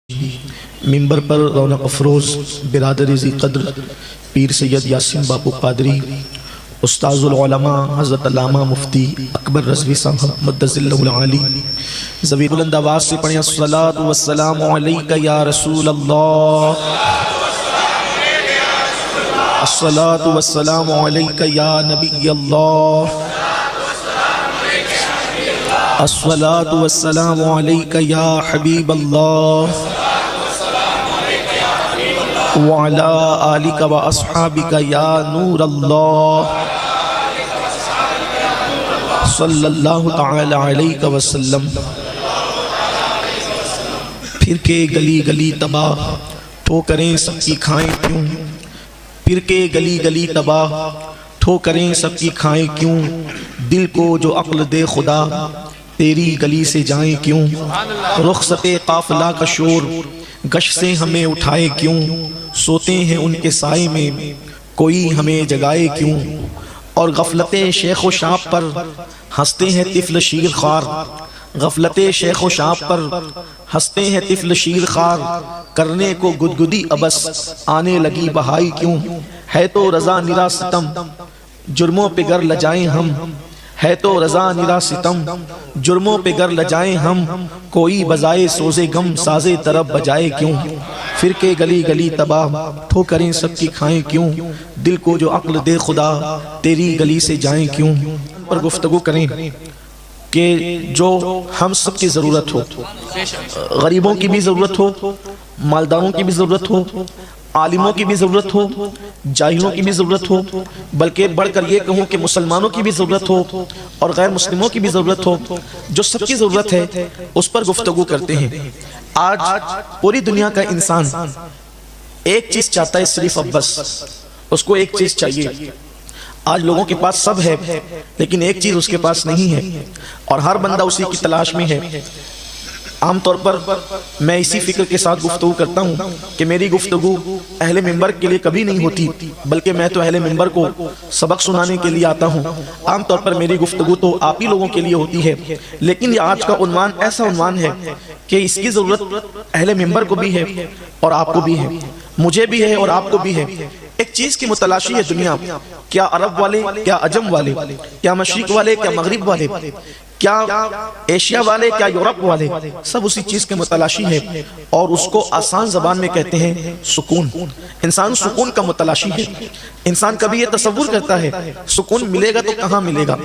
منبر پر رونق افروز برادر ذی قدر پیر سید یاسین باپو قادری، استاذ العلماء حضرت علامہ مفتی اکبر رضوی صاحب مدظ اللہ العالی، ذوی بلند آواز سے پڑھیں الصلاۃ والسلام علیک یا رسول اللہ، الصلاۃ والسلام علیک یا نبی اللہ، الصلاۃ والسلام علیک یا حبیب اللہ، وعلى آلك وأصحابك يا نور الله صلی اللہ تعالی علیہ وسلم۔ پھر کے گلی گلی تباہ ٹھوکریں سب کی کھائیں کیوں، پھر کے گلی گلی تباہ ٹھوکریں سب کی کھائیں کیوں، دل کو جو عقل دے خدا تیری گلی سے جائیں کیوں، رخصت قافلہ کا شور گش سے ہمیں اٹھائے کیوں، سوتے ہیں ان کے سائے میں کوئی ہمیں جگائے کیوں، اور غفلت شیخ و شاب پر ہنستے ہیں طفل شیر خوار، غفلت شیخ و شاب پر ہنستے ہیں طفل شیر خوار، کرنے کو گدگدی ابس آنے لگی بہائی کیوں، ہے تو رضا نرا ستم جرموں پہ گر لجائیں ہم، ہے تو رضا نرا ستم جرموں پہ گر لجائیں ہم، کوئی بجائے سوزے غم سازے طرب بجائے کیوں، پھر کے گلی گلی تباہ ٹھوکریں سب کی کھائیں کیوں، دل کو جو عقل دے خدا تیری گلی سے جائیں کیوں۔ پر گفتگو کریں کہ جو ہم سب کی ضرورت ہو، غریبوں کی بھی ضرورت ہو، مالداروں کی بھی ضرورت ہو، عالموں کی بھی ضرورت ہو، جاہلوں کی بھی ضرورت ہو، بلکہ بڑھ کر یہ کہوں کہ مسلمانوں کی بھی ضرورت ہو اور غیر مسلموں کی بھی ضرورت ہو، جو سب کی ضرورت ہے اس پر گفتگو کرتے ہیں۔ آج پوری دنیا کا انسان ایک چیز چاہتا ہے صرف، اب بس اس کو ایک چیز چاہیے۔ آج لوگوں کے پاس سب ہے لیکن ایک چیز اس کے پاس نہیں ہے، اور ہر بندہ اسی کی تلاش میں ہے۔ عام طور پر میں اسی فکر کے ساتھ گفتگو کرتا ہوں کہ میری گفتگو اہل منبر کے لیے کبھی نہیں ہوتی، بلکہ میں تو اہل منبر کو سبق سنانے کے لیے آتا ہوں۔ عام طور پر میری گفتگو تو آپ ہی لوگوں کے لیے ہوتی ہے، لیکن یہ آج کا عنوان ایسا عنوان ہے کہ اس کی ضرورت اہل منبر کو بھی ہے اور آپ کو بھی ہے، مجھے بھی ہے اور آپ کو بھی ہے۔ ایک چیز کی متلاشی ہے دنیا، کیا عرب والے، کیا عجم والے، کیا مشرق والے، کیا مغرب والے، کیا ایشیا والے، کیا یورپ والے، سب اسی چیز کے متلاشی ہے، اور اس کو آسان زبان میں کہتے ہیں سکون۔ انسان سکون کا متلاشی ہے۔ انسان کبھی یہ تصور کرتا ہے سکون ملے گا تو کہاں ملے گا؟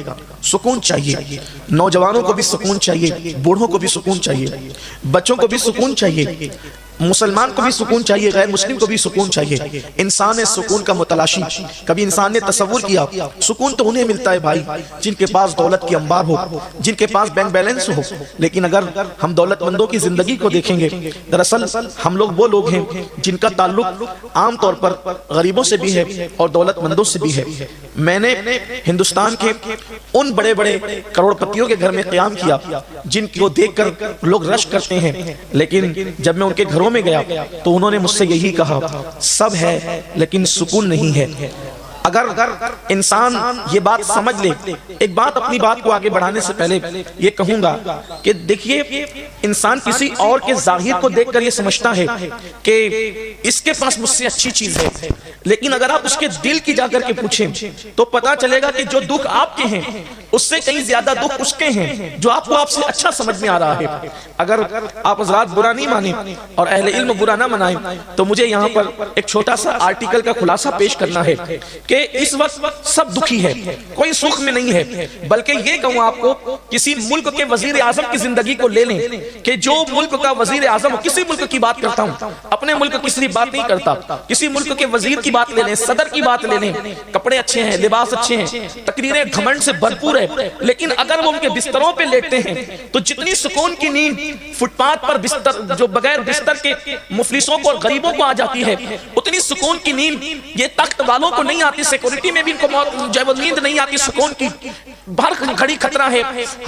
سکون چاہیے، نوجوانوں کو بھی سکون چاہیے، بوڑھوں کو بھی سکون چاہیے، بچوں کو بھی سکون چاہیے، مسلمان کو بھی سکون چاہیے، غیر مسلم کو بھی سکون چاہیے۔ انسان ہے سکون کا متلاشی۔ کبھی انسان نے تصور کیا سکون تو انہیں ملتا ہے بھائی جن کے پاس دولت کی انبار ہو، جن کے پاس بینک بیلنس ہو، لیکن اگر ہم دولت مندوں کی زندگی کو دیکھیں گے، دراصل ہم لوگ وہ لوگ ہیں جن کا تعلق عام طور پر غریبوں سے بھی ہے اور دولت مندوں سے بھی ہے۔ میں نے ہندوستان کے ان بڑے بڑے کروڑ پتیوں کے گھر میں قیام کیا جن کو دیکھ کر لوگ رشک کرتے ہیں، لیکن جب میں ان کے گھروں میں گیا تو انہوں نے مجھ سے یہی کہا، سب ہے لیکن سکون نہیں ہے۔ اگر انسان یہ بات سمجھ لے، ایک بات اپنی بات کو آگے بڑھانے سے پہلے یہ کہوں گا کہ دیکھیے، انسان کسی اور کے ظاہر کو دیکھ کر یہ سمجھتا ہے کہ اس کے پاس مجھ سے اچھی چیز ہے، لیکن اگر آپ اس کے دل کی جا کر کے پوچھیں تو پتا چلے گا کہ جو دکھ آپ کے ہیں اس سے کہیں زیادہ دکھ اس کے ہیں جو آپ کو آپ سے اچھا سمجھ میں آ رہا ہے۔ اگر آپ حضرات برا نہیں مانیں اور اہل علم برا نہ منائیں تو مجھے یہاں پر ایک چھوٹا سا آرٹیکل کا خلاصہ پیش کرنا ہے کہ اس وقت سب دکھی ہے، کوئی سکھ میں نہیں ہے، بلکہ یہ کہوں آپ کو کسی ملک کے وزیر اعظم کی زندگی کو لے لیں کہ جو ملک کا وزیر اعظم، کسی ملک کی بات کرتا ہوں، اپنے ملک کی صرف بات نہیں کرتا، کسی ملک کے وزیر کی بات لے لیں، صدر کی بات لے لیں، کپڑے اچھے ہیں، لباس اچھے ہیں، تقریریں گھمنڈ سے بھرپور ہے، لیکن اگر وہ ان کے بستروں پہ لیٹتے ہیں تو جتنی سکون کی نیند فٹ پاتھ پر بستر جو بغیر بستر کے مفلسوں کو اور غریبوں کو آ جاتی ہے، اتنی سکون کی نیند یہ تخت والوں کو نہیں آتی، سیکورٹی میں بھی ان کو نیند نہیں آتی سکون کی۔ ہر گھڑی خطرہ ہے،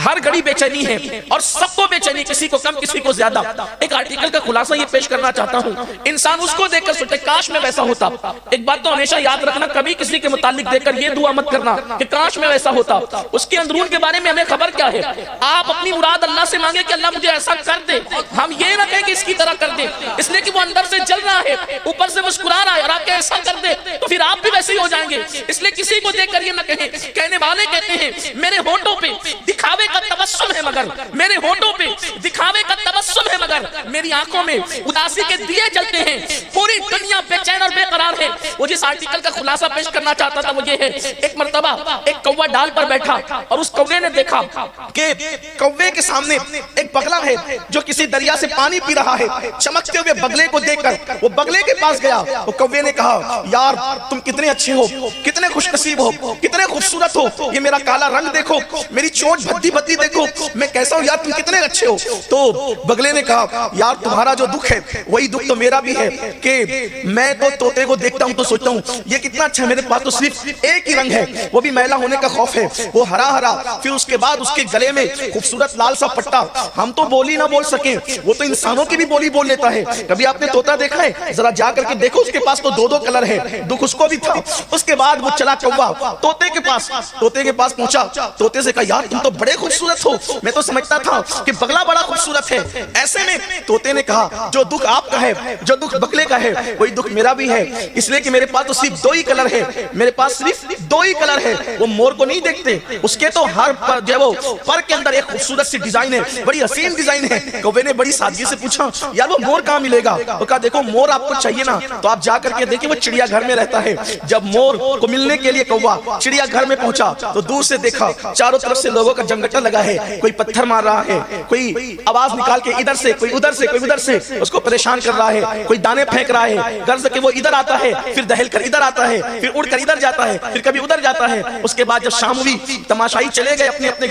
ہر گھڑی بے چینی ہے، اور سب کو بے چینی، کسی کو کم کسی کو زیادہ۔ ایک آرٹیکل کا خلاصہ یہ پیش کرنا چاہتا ہوں، انسان اس کو دیکھ کر سوچے کاش میں ویسا ہوتا۔ ایک بات تو ہمیشہ یاد رکھنا، کبھی کسی کے متعلق دیکھ کر یہ دعا مت کرنا کہ کاش میں ویسا ہوتا۔ اس اس کے اندرون کے بارے میں ہمیں خبر کیا ہے؟ آپ اپنی مراد اللہ سے مانگے کہ اللہ مجھے ایسا کر دے، ہم یہ نہ کہیں کہ اس کی طرح کر دے، اس لیے کہ وہ اندر سے جل رہا ہے، اوپر سے مسکرا رہا ہے، اور آپ کے ایسا کر دے تو پھر آپ بھی ویسے ہی ہو جائیں گے، اس لیے کسی کو دیکھ کر یہ نہ کہیں۔ کہنے والے کہتے ہیں میرے ہونٹوں پہ دکھاوے کا تبسم ہے مگر، میرے ہونٹوں پہ دکھاوے کا تبسم ہے مگر میری آنکھوں میں اداسی کے دیے جلتے ہیں، پوری دنیا بے چین اور بے قرار ہے۔ وہ جس آرٹیکل کا خلاصہ پیش کرنا چاہتا تھا وہ یہ ہے، ایک مرتبہ ایک کوا ڈال پر بیٹھا اور اس کوے نے دیکھا کہ کوے کے سامنے ایک بگلا ہے جو کسی دریا سے پانی پی رہا ہے۔ چمکتے ہوئے بگلے کو دیکھ کر وہ بگلے کے پاس گیا، وہ کوے نے کہا یار تم کتنے اچھے ہو، کتنے خوش نصیب ہو، کتنے خوبصورت ہو، یہ میرا کالا رنگ دیکھو، میری چونچ بھدی بھدی دیکھو، میں کیسا ہوں یار، تم کتنے اچھے ہو۔ تو بگلے نے کہا یار تمہارا جو دکھ ہے وہی دکھ تو میرا بھی ہے کہ میں تو طوطے کو دیکھتا ہوں تو سوچتا ہوں یہ کتنا اچھا ہے، میرے پاس تو صرف ایک ہی رنگ ہے، وہ بھی میلا ہونے کا خوف ہے، وہ ہرا ہرا، پھر اس کے بعد اس کے گلے میں خوبصورت لال سا پٹا، ہم تو بولی نہ بول سکیں، وہ تو انسانوں کی بھی بولی بول لیتا ہے۔ کبھی آپ نے طوطا دیکھا ہے؟ ذرا جا کر کے دیکھو، اس کے پاس تو دو دو کلر ہے، دکھ اس کو بھی تھا۔ اس کے بعد وہ چلا کوا طوطے کے پاس پہنچا، طوطے سے کہا یار تم تو بڑے خوبصورت ہو، میں تو سمجھتا تھا کہ بگلا بڑا خوبصورت ہے۔ ایسے میں طوطے نے کہا جو دکھ آپ کا ہے، جو دکھ بگلے کا ہے وہی دکھ میرا بھی ہے، اس لیے کہ میرے پاس تو صرف دو ہی کلر ہے، میرے پاس صرف دو ہی کلر ہے۔ وہ مور کو نہیں دیکھتے، اس کے تو ہر جو پر کے اندر ایک خوبصورت سی ڈیزائن ہے، بڑی حسین ڈیزائن ہے۔ کوے نے بڑی سادگی سے پوچھا یار وہ مور کہاں ملے گا؟ وہ کہا دیکھو مور آپ کو چاہیے نا تو آپ جا کر کے دیکھیں وہ چڑیا گھر میں رہتا ہے۔ جب مور کو ملنے کے لیے کوا چڑیا گھر میں پہنچا تو دور سے دیکھا چاروں طرف سے لوگوں کا جمگٹا لگا ہے، کوئی پتھر مار رہا ہے، کوئی آواز نکال کے ادھر سے، کوئی ادھر سے، کوئی ادھر سے اس کو پریشان کر رہا ہے، کوئی دانے پھینک رہا ہے، غرض کہ وہ ادھر آتا ہے پھر دہل کر ادھر آتا ہے، پھر اڑ کر ادھر جاتا ہے، پھر کبھی ادھر جاتا ہے۔ اس کے بعد جب شام ہوئی تماشائی چلے گئے اپنے اپنے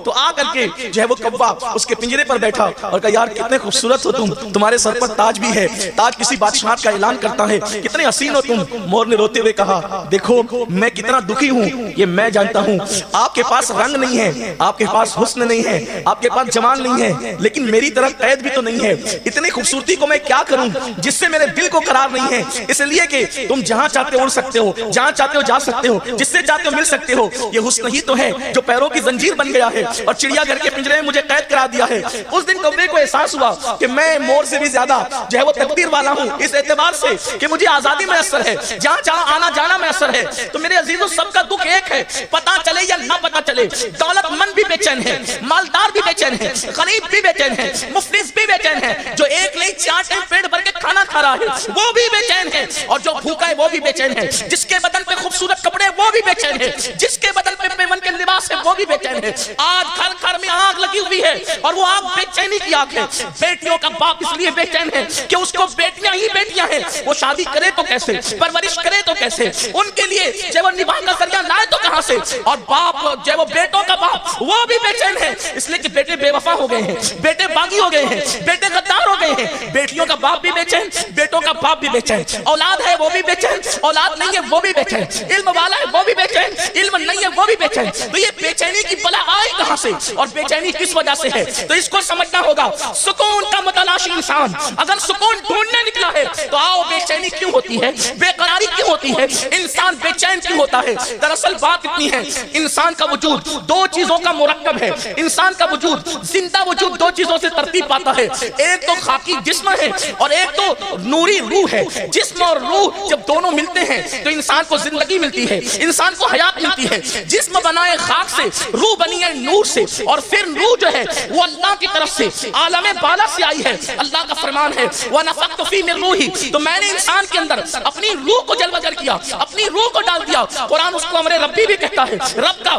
تو آ کر کے جو ہے وہ کوا اس کے پنجرے پر بیٹھا اور کہا یار کتنے خوبصورت ہو تم، تمہارے سر پر تاج بھی ہے، تاج کسی بادشاہت کا اعلان کرتا ہے، کتنے حسین ہو تم۔ مور نے روتے ہوئے کہا دیکھو میں کتنا دکھی ہوں یہ میں جانتا ہوں، آپ کے پاس رنگ نہیں ہے، آپ کے پاس حسن نہیں ہے، آپ کے پاس جمال نہیں ہے، لیکن میری طرف قید بھی تو نہیں ہے، اتنی خوبصورتی کو میں کیا کروں جس سے میرے دل کو قرار نہیں ہے، اس لیے کہ تم جہاں چاہتے ہو اڑ سکتے ہو، جہاں چاہتے ہو جا سکتے ہو، جس سے چاہتے ہو مل سکتے ہو، یہ حسن ہی تو ہے جو پیروں کی زنجیر بن گیا ہے اور چڑیا گھر کے پنجرے میں مجھے قید کرا دیا ہے۔ اس دن کوے کو احساس ہوا کہ میں مور سے بھی زیادہ جو ہے وہ تقدیر والا ہوں، اس اعتبار سے کہ مجھے آزادی میسر ہے، جہاں چاہا آنا جانا میسر ہے۔ تو میرے عزیزوں سب کا دکھ ایک ہے، پتہ چلے یا نہ پتہ چلے، دولت مند بھی بے چین ہے، مالدار بھی بے چین ہے، غریب بھی بے چین ہے، مفلس بھی بے چین ہے، جو ایک نہیں 4 ٹائم پیٹ بھر کے کھانا کھا رہا ہے وہ بھی بے چین ہے، اور جو بھوکا ہے وہ بھی بے چین ہے، جس کے بدن پہ خوبصورت کپڑے وہ بھی بے چین ہے، جس کے بدن پہ پیون کے لباس ہے وہ بھی بے چین ہے۔ آج گھر گھر میں آگ لگی ہوئی ہے اور وہ آگ بے چینی کی آگ ہے۔ بیٹیوں کا باپ اس لیے بے چین ہے کہ اس کو بیٹیاں ہی بیٹیاں ہیں، وہ شادی کرے تو کیسے، پرورش کرے تو کیسے، ان کے لیے جب وہ نباہ کا ذریعہ لائے تو کہاں سے، اور باپ جب وہ بیٹوں کا باپ وہ بھی بے چین ہے، اس لیے کہ بیٹے بے وفا ہو گئے ہیں، بیٹے باغی ہو گئے ہیں، بیٹے غدار ہو گئے ہیں۔ بیٹیوں کا باپ بھی بے چین، بیٹوں کا باپ بھی بے چین، اولاد ہے وہ بھی بے چین، اولاد نہیں ہے وہ بھی بے چین، علم والا ہے وہ بھی بے چین، علم نہیں ہے وہ بھی بے چین۔ تو یہ بے چینی کی بلا آئی کہاں سے اور بے چینی کس وجہ سے ہے؟ تو اس کو سمجھنا ہوگا۔ سکون کا متلاشی انسان اگر سکون ڈھونڈنے نکلا ہے تو آؤ بے چینی کیوں ہوتی ہے، بے قراری کیوں ہوتی ہے، انسان بے چین کیوں ہوتا ہے؟ دراصل بات اتنی ہے، انسان کا وجود دو چیزوں کا مرکب ہے، انسان کا وجود زندہ وجود دو چیزوں سے ترتیب پاتا ہے، ایک تو خاکی جسم ہے اور ایک تو نوری روح ہے۔ جسم اور روح جب دونوں ملتے ہیں تو انسان کو زندگی ملتی ہے، انسان کو حیات ملتی ہے۔ جسم بنائے خاک سے، روح بنی ہے نور سے، اور پھر روح جو ہے وہ اللہ کی طرف سے عالم بالا سے آئی ہے۔ اللہ کا فرمان ہے وَنَفَخْتُ فِيهِ مِن رُوحِي، تو میں نے انسان کے اندر اپنی روح کو جلوہ گر کیا، اپنی روح کو ڈال دیا۔ قرآن اس کو امر ربی بھی کہتا ہے، رب کا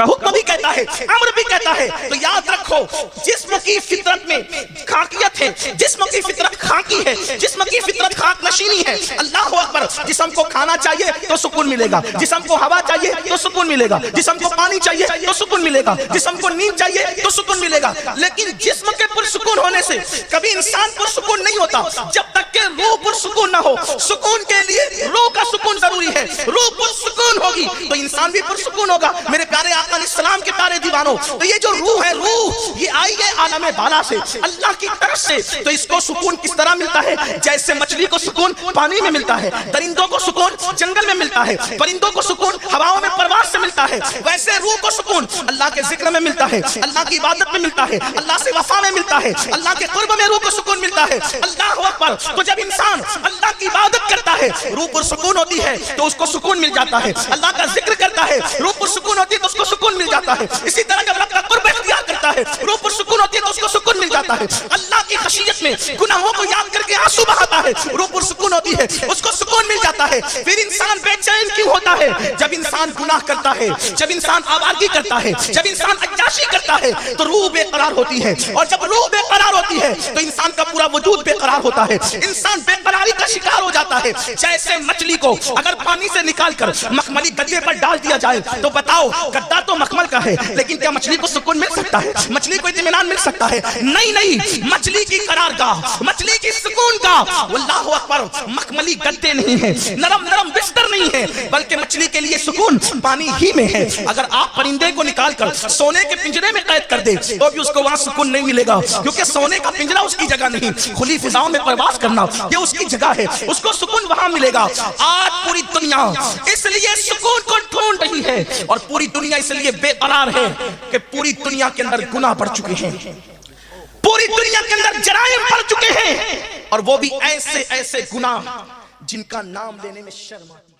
حکم بھی کہتا ہے، امر بھی کہتا ہے۔ تو یاد رکھو جسم کی فطرت میں خاکیت ہے، جسم کی فطرت خاکی ہے، جسم کی فطرت خاک نشینی ہے۔ اللہ اکبر، جسم کو کھانا چاہیے تو سکون ملے گا، جسم کو ہوا چاہیے تو سکون ملے گا، جسم کو پانی چاہیے تو سکون ملے گا، جسم کو نیند چاہیے تو سکون ملے گا۔ لیکن جسم کے پرسکون ہونے سے کبھی انسان پرسکون نہیں ہوتا جب تک کہ روح پرسکون نہ ہو۔ سکون کے لیے روح کا سکون ضروری ہے، روح پرسکون ہو ہوگی تو انسان بھی پرسکون ہوگا۔ میرے پیارے آقا علیہ السلام کے پیارے دیوانوں، تو یہ جو روح ہے، روح یہ آئی ہے عالم بالا سے، اللہ کی طرف سے۔ تو اس کو سکون کس طرح ملتا ہے؟ جیسے مچھلی کو سکون پانی میں ملتا ہے، درندوں کو سکون جنگل میں ملتا ہے، پرندوں کو سکون ہواؤں میں پرواز سے ملتا ہے، ویسے روح کو سکون اللہ کے ذکر میں ملتا ہے، اللہ کی عبادت میں ملتا ہے، اللہ سے وفا میں ملتا ہے، اللہ کے قرب میں روح کو سکون ملتا ہے۔ اللہ اکبر۔ تو جب انسان اللہ کی عبادت کرتا ہے روح پر سکون ہوتی ہے تو اس کو سکون مل جاتا ہے، اللہ کا ذکر کرتا ہے روح پر سکون ہوتی ہے تو اس کو سکون مل جاتا ہے، اسی طرح جب رب کا قرب اختیار کرتا ہے روح پر سکون ہوتی ہے تو اس کو سکون مل جاتا ہے، اللہ کی خشیت میں گناہوں کو یاد کر کے آنسو بہاتا ہے روح پر سکون ہوتی ہے اس کو سکون مل جاتا ہے۔ پھر انسان بے چین کیوں ہوتا ہے؟ جب انسان گناہ کرتا ہے، جب انسان آوارگی کرتا ہے، جب انسان عیاشی کرتا ہے تو روح بے قرار ہوتی ہے، اور جب روح بے قرار ہوتی ہے تو انسان کا پورا وجود بے قرار ہوتا ہے، انسان بے قراری کا شکار ہو جاتا ہے۔ جیسے مچھلی کو اگر پانی سے نکال کر مخملی گدے پر ڈال دیا جائے تو بتاؤ گدا تو مخمل کا ہے لیکن کیا مچھلی کو سکون مل سکتا ہے؟ مچھلی کو اطمینان مل سکتا ہے؟ نہیں نہیں، مچھلی کی قرارگاہ، مچھلی کی سکون گاہ واللہ اکبر مخملی گدے نہیں ہیں، نرم نرم بستر نہیں ہے، بلکہ مچھلی کے لیے سکون پانی ہی میں ہے۔ اگر آپ پرندے کو نکال کر سونے کے پنجرے میں قید کر دے تو بھی اس کو وہاں سکون نہیں ملے گا، کیونکہ سونے کا پنجرا اس کی جگہ نہیں، کھلی فضاؤں میں پرواز کرنا یہ اس کی جگہ ہے، اس کو سکون وہاں ملے گا۔ آج پوری دنیا اس لیے سکون کو ڈھونڈ رہی ہے، اور پوری دنیا اس لیے بے قرار ہے کہ پوری دنیا کے اندر گناہ بڑھ چکے ہیں، پوری دنیا کے اندر جرائم بڑھ چکے ہیں، اور وہ بھی ایسے ایسے گناہ جن کا نام لینے میں شرم آتی ہے۔